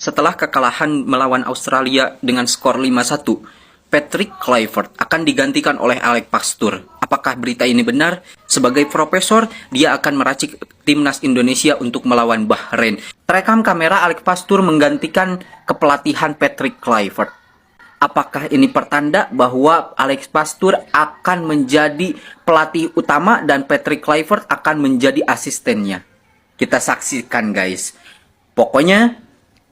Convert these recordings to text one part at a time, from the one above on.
Setelah kekalahan melawan Australia dengan skor 5-1, Patrick Kluivert akan digantikan oleh Alex Pastoor. Apakah berita ini benar? Sebagai profesor, dia akan meracik timnas Indonesia untuk melawan Bahrain. Terekam kamera Alex Pastoor menggantikan kepelatihan Patrick Kluivert. Apakah ini pertanda bahwa Alex Pastoor akan menjadi pelatih utama dan Patrick Kluivert akan menjadi asistennya? Kita saksikan, guys. Pokoknya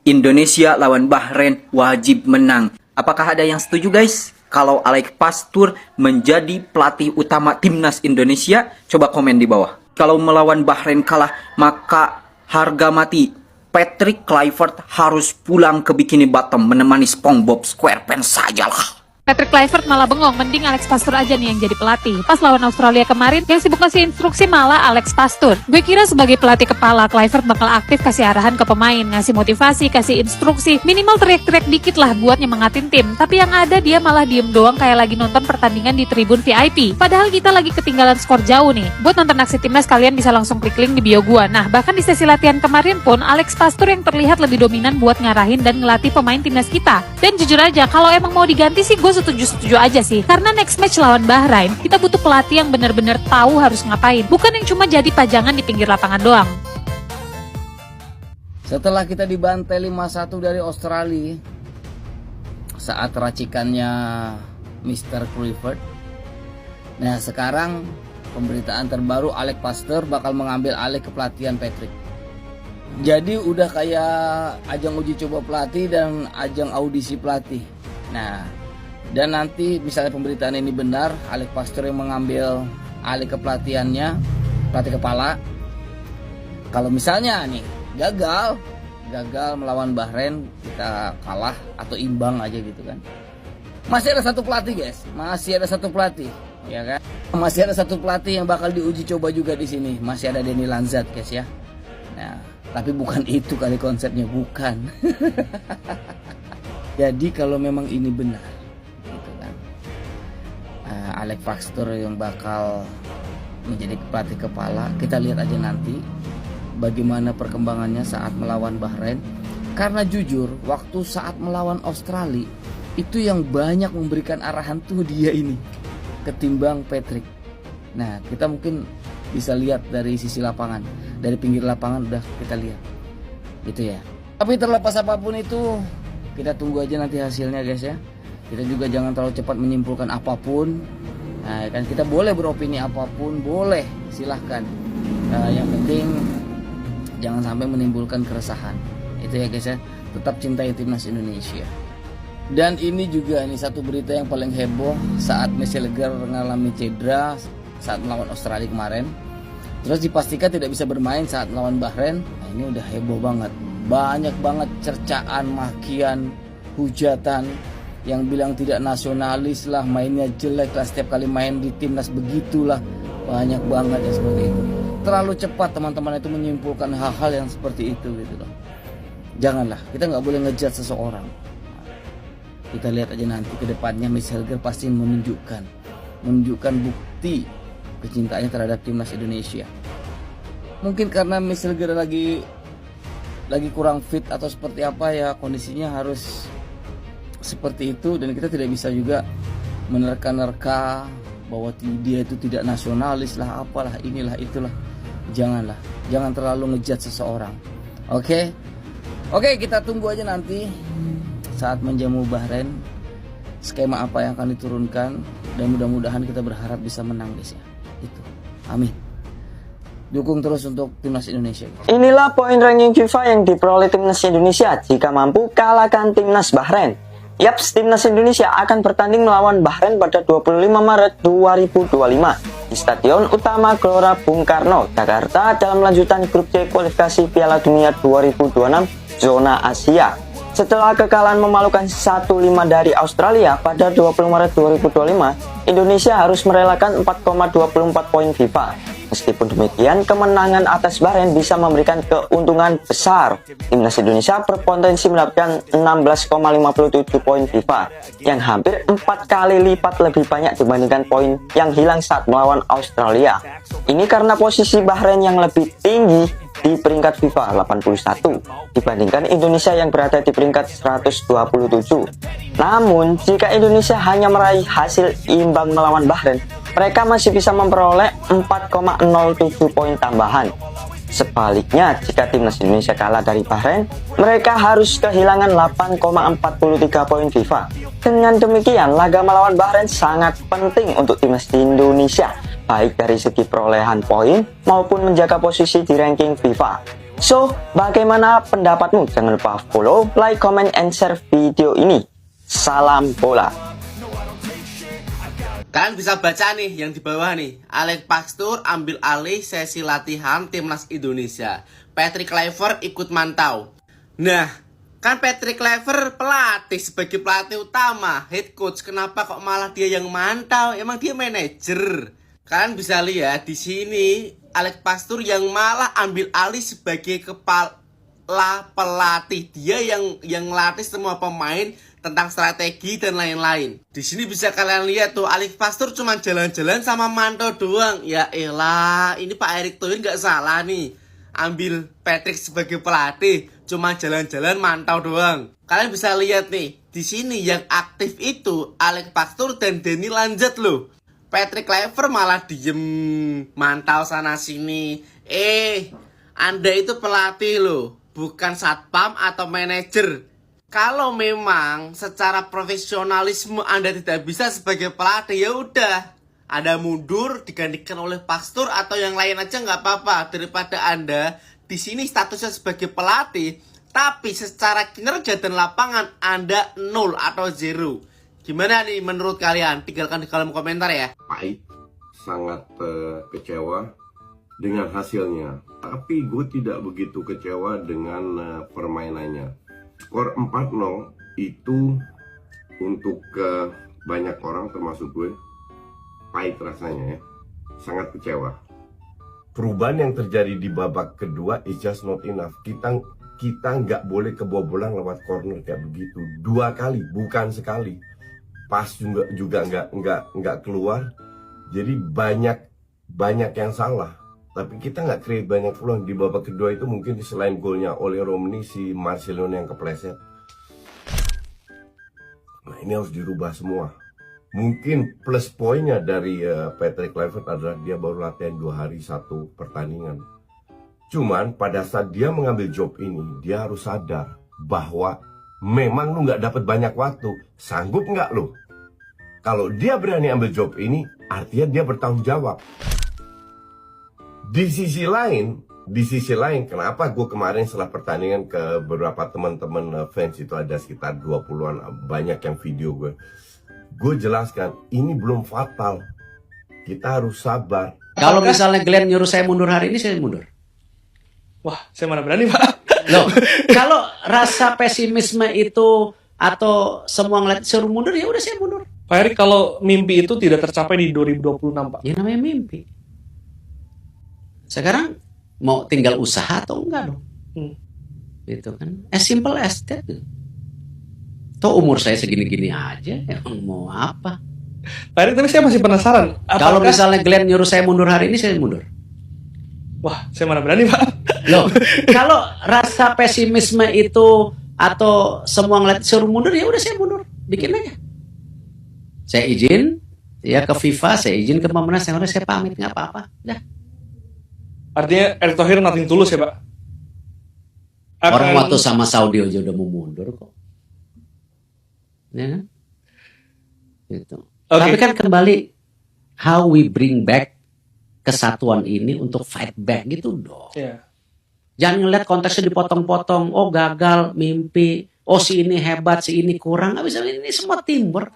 Indonesia lawan Bahrain wajib menang. Apakah ada yang setuju, guys? Kalau Alex Pastoor menjadi pelatih utama timnas Indonesia, coba komen di bawah. Kalau melawan Bahrain kalah, maka harga mati. Patrick Kluivert harus pulang ke Bikini Bottom menemani SpongeBob SquarePants sajalah. Patrick Kluivert malah bengong, mending Alex Pastoor aja nih yang jadi pelatih. Pas lawan Australia kemarin, yang sibuk kasih instruksi malah Alex Pastoor. Gue kira sebagai pelatih kepala, Kluivert bakal aktif kasih arahan ke pemain, ngasih motivasi, kasih instruksi, minimal teriak-teriak dikit lah buat nyemangatin tim. Tapi yang ada dia malah diem doang kayak lagi nonton pertandingan di tribun VIP. Padahal kita lagi ketinggalan skor jauh nih. Buat nonton aksi timnas, kalian bisa langsung klik link di bio gua. Nah, bahkan di sesi latihan kemarin pun, Alex Pastoor yang terlihat lebih dominan buat ngarahin dan ngelatih pemain timnas kita. Dan jujur aja, kalau emang mau diganti sih gue setuju aja sih. Karena next match lawan Bahrain, kita butuh pelatih yang benar-benar tahu harus ngapain, bukan yang cuma jadi pajangan di pinggir lapangan doang. Setelah kita dibantai 5-1 dari Australia saat racikannya Mr. Kluivert, nah sekarang pemberitaan terbaru Alex Pastoor bakal mengambil alih kepelatihan Patrick. Jadi udah kayak ajang uji coba pelatih dan ajang audisi pelatih. Nah, dan nanti misalnya pemberitaan ini benar, Alex Pastoor yang mengambil alih kepelatihannya, pelatih kepala. Kalau misalnya nih gagal melawan Bahrain, kita kalah atau imbang aja gitu kan, masih ada satu pelatih, guys. Masih ada satu pelatih, ya kan? Masih ada satu pelatih yang bakal diuji coba juga di sini. Masih ada Denny Lanzat, guys ya. Nah, tapi bukan itu kali konsepnya, bukan. Jadi kalau memang ini benar, Alex Pastoor yang bakal menjadi pelatih kepala, kita lihat aja nanti bagaimana perkembangannya saat melawan Bahrain. Karena jujur, waktu saat melawan Australia itu yang banyak memberikan arahan tuh dia ini ketimbang Patrick. Nah, kita mungkin bisa lihat dari sisi lapangan, dari pinggir lapangan udah kita lihat gitu ya. Tapi terlepas apapun itu, kita tunggu aja nanti hasilnya, guys ya. Kita juga jangan terlalu cepat menyimpulkan apapun. Nah, kan kita boleh beropini apapun, boleh, silahkan. Yang penting jangan sampai menimbulkan keresahan. Itu ya, guys ya. Tetap cintai timnas Indonesia. Dan ini juga nih satu berita yang paling heboh saat Mesilger mengalami cedera saat melawan Australia kemarin. Terus dipastikan tidak bisa bermain saat melawan Bahrain. Nah, ini udah heboh banget. Banyak banget cercaan, makian, hujatan yang bilang tidak nasionalis lah, mainnya jelek lah, setiap kali main di timnas begitulah. Banyak banget yang seperti itu. Terlalu cepat teman-teman itu menyimpulkan hal-hal yang seperti itu gitu loh. Janganlah, kita nggak boleh ngejudge seseorang. Kita lihat aja nanti ke depannya Mesilger pasti menunjukkan bukti kecintaannya terhadap timnas Indonesia. Mungkin karena Mesilger lagi kurang fit atau seperti apa ya, kondisinya harus seperti itu, dan kita tidak bisa juga menerka-nerka bahwa dia itu tidak nasionalis lah, apalah, inilah itulah. Jangan terlalu ngejudge seseorang. Oke, kita tunggu aja nanti saat menjamu Bahrain skema apa yang akan diturunkan, dan mudah-mudahan kita berharap bisa menang, guys ya. Itu, amin. Dukung terus untuk timnas Indonesia. Inilah poin ranking FIFA yang diperoleh timnas Indonesia jika mampu kalahkan timnas Bahrain. Yaps, timnas Indonesia akan bertanding melawan Bahrain pada 25 Maret 2025 di Stadion Utama Gelora Bung Karno, Jakarta dalam lanjutan grup C kualifikasi Piala Dunia 2026 zona Asia. Setelah kekalahan memalukan 1-5 dari Australia pada 20 Maret 2025, Indonesia harus merelakan 4,24 poin FIFA. Meskipun demikian, kemenangan atas Bahrain bisa memberikan keuntungan besar. Timnas Indonesia berpotensi mendapatkan 16,57 poin FIFA, yang hampir 4 kali lipat lebih banyak dibandingkan poin yang hilang saat melawan Australia. Ini karena posisi Bahrain yang lebih tinggi di peringkat FIFA 81 dibandingkan Indonesia yang berada di peringkat 127. Namun, jika Indonesia hanya meraih hasil imbang melawan Bahrain, mereka masih bisa memperoleh 4,07 poin tambahan. Sebaliknya, jika timnas Indonesia kalah dari Bahrain, mereka harus kehilangan 8,43 poin FIFA. Dengan demikian, laga melawan Bahrain sangat penting untuk timnas Indonesia, baik dari segi perolehan poin maupun menjaga posisi di ranking FIFA. So, bagaimana pendapatmu? Jangan lupa follow, like, comment, and share video ini. Salam bola. Kalian bisa baca nih yang di bawah nih. Alex Pastur ambil alih sesi latihan timnas Indonesia. Patrick Kluivert ikut mantau. Nah, kan Patrick Kluivert pelatih sebagai pelatih utama, head coach. Kenapa kok malah dia yang mantau? Emang dia manajer. Kalian bisa lihat di sini Alex Pastur yang malah ambil alih sebagai kepala pelatih. Dia yang latih semua pemain tentang strategi dan lain-lain. Di sini bisa kalian lihat tuh, Alex Pastur cuma jalan-jalan sama mantau doang. Ya elah, ini Pak Erick Thohir nggak salah nih. Ambil Patrick sebagai pelatih, cuma jalan-jalan mantau doang. Kalian bisa lihat nih, di sini yang aktif itu Alex Pastur dan Denny Lanzet loh. Patrick Kluivert malah diem mantau sana sini. Anda itu pelatih loh, bukan satpam atau manajer. Kalau memang secara profesionalisme Anda tidak bisa sebagai pelatih, ya udah, Anda mundur digantikan oleh Pastur atau yang lain aja nggak apa-apa, daripada Anda di sini statusnya sebagai pelatih tapi secara kinerja dan lapangan Anda 0 atau 0. Gimana nih menurut kalian? Tinggalkan di kolom komentar ya. Pahit, sangat kecewa dengan hasilnya. Tapi gue tidak begitu kecewa dengan permainannya. Skor 4-0 itu untuk banyak orang termasuk gue pahit rasanya ya. Sangat kecewa. Perubahan yang terjadi di babak kedua is just not enough. Kita nggak boleh kebobolan lewat corner kayak begitu. 2 kali, bukan sekali. Pas juga nggak keluar. Jadi banyak yang salah. Tapi kita nggak create banyak peluang. Di babak kedua itu mungkin selain golnya oleh Romney, si Marcelino yang kepleset. Nah, ini harus dirubah semua. Mungkin plus poinnya dari Patrick Kluivert adalah dia baru latihan 2 hari 1 pertandingan. Cuman pada saat dia mengambil job ini, dia harus sadar bahwa memang lu nggak dapat banyak waktu. Sanggup nggak lu? Kalau dia berani ambil job ini, artinya dia bertanggung jawab. Di sisi lain, kenapa gue kemarin setelah pertandingan ke beberapa teman-teman fans itu ada sekitar 20-an banyak yang video gue jelaskan ini belum fatal, kita harus sabar. Kalau misalnya Glenn nyuruh saya mundur hari ini, saya mundur. Wah, saya mana berani Pak. Loh, kalau rasa pesimisme itu atau semua ngeliat suruh mundur, ya udah saya mundur. Pak Erick, kalau mimpi itu tidak tercapai di 2026 Pak. Ya namanya mimpi. Sekarang mau tinggal usaha atau enggak dong? Gitu kan. As simple as that. Toh umur saya segini-gini aja, ya mau apa? Pak Erick, tapi saya masih penasaran. Kalau misalnya Glenn nyuruh saya mundur hari ini, saya mundur. Wah, saya mana berani Pak. Loh, kalau rasa pesimisme itu atau semua ngeliat suruh mundur, ya udah saya mundur. Bikin aja. Saya izin ya ke FIFA, saya izin ke Pemernas, yang udah saya pamit, nggak apa-apa. Dah. Artinya Erick Thohir nothing tulus ya Pak? Orang waktu sama Saudi aja udah mau mundur kok. Ya kan? Gitu. Okay. Tapi kan kembali, how we bring back kesatuan ini untuk fight back gitu dong. Yeah. Jangan ngeliat konteksnya dipotong-potong. Oh gagal, mimpi. Oh si ini hebat, si ini kurang. Nggak bisa, ini semua teamwork.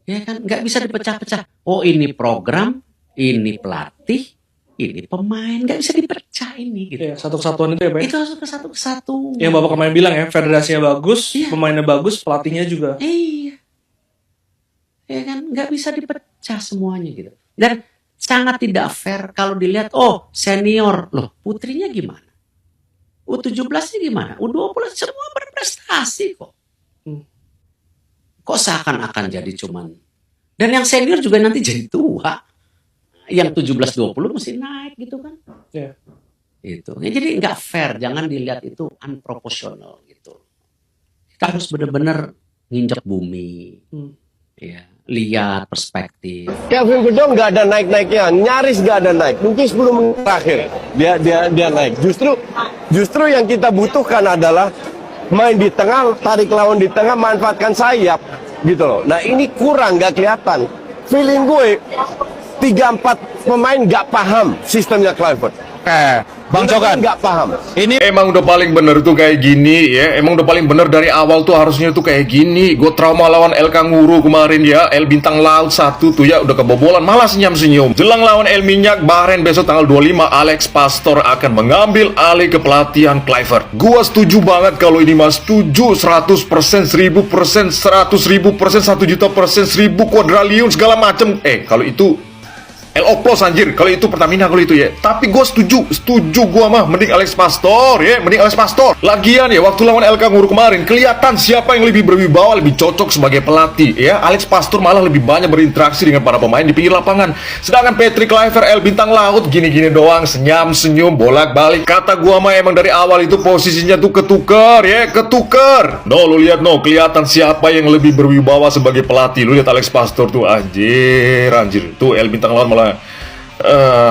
Ya kan? Nggak bisa dipecah-pecah. Oh ini program, ini pelatih, ini pemain. Nggak bisa dipecah ini. Gitu. Yeah, satu kesatuan itu ya Pak? Itu harus kesatu. Yang Bapak kemarin bilang ya, federasinya bagus, Iya. pemainnya bagus, pelatihnya juga. Iya. Ya kan? Nggak bisa dipecah semuanya gitu. Dan Sangat tidak fair kalau dilihat, oh senior. Loh, putrinya gimana? U17-nya gimana? U20 semua berprestasi kok. Kok seakan-akan jadi cuman. Dan yang senior juga nanti jadi tua. Yang 17-20 mesti naik gitu kan. Iya. Itu. Ya, jadi nggak fair, jangan dilihat itu unproportional gitu. Kita harus benar-benar nginjak bumi. Ya, lihat perspektif. Kevin Gedong nggak ada naik-naiknya, nyaris nggak ada naik. Mungkin 10 menit terakhir dia naik. Justru yang kita butuhkan adalah main di tengah, tarik lawan di tengah, manfaatkan sayap gitu loh. Nah ini kurang, nggak kelihatan. Feeling gue 3-4 pemain nggak paham sistemnya Kluivert. Bang Cokan, Nggak paham. ini emang udah paling bener tuh kayak gini ya. Emang udah paling bener dari awal tuh harusnya tuh kayak gini. Gue trauma lawan El Kanguru kemarin ya. El Bintang Laut 1 tuh ya udah kebobolan, malah senyum-senyum. Jelang lawan El Minyak Bahrain besok tanggal 25, Alex Pastor akan mengambil alih kepelatihan Kluivert. Gue setuju banget kalau ini mas. Setuju 100%, 1000%, 100.000%, 1.000.000%, 1000 kuadriliun segala macem. Kalau itu LO Plus anjir, kalau itu Pertamina kalau itu ya. Tapi gue setuju gue mah mending Alex Pastor ya, mending Alex Pastor. Lagian ya waktu lawan El Kanguru kemarin kelihatan siapa yang lebih berwibawa, lebih cocok sebagai pelatih ya. Alex Pastor malah lebih banyak berinteraksi dengan para pemain di pinggir lapangan. Sedangkan Patrick Kluivert El Bintang Laut gini-gini doang, senyum bolak-balik. Kata gue mah emang dari awal itu posisinya tuh ketuker ya, ketuker. No, lu lihat no, kelihatan siapa yang lebih berwibawa sebagai pelatih. Lu lihat Alex Pastor tuh anjir. Tuh El Bintang Laut malah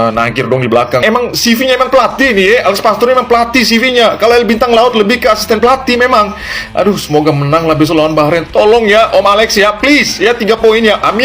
nangkir dong di belakang. Emang CV-nya emang pelatih nih ya. Alex Pastor emang pelatih CV-nya. Kalau El Bintang Laut lebih ke asisten pelatih memang. Aduh, semoga menang lah besok lawan Bahrain. Tolong ya Om Alex ya, please ya 3 poin ya. Amin.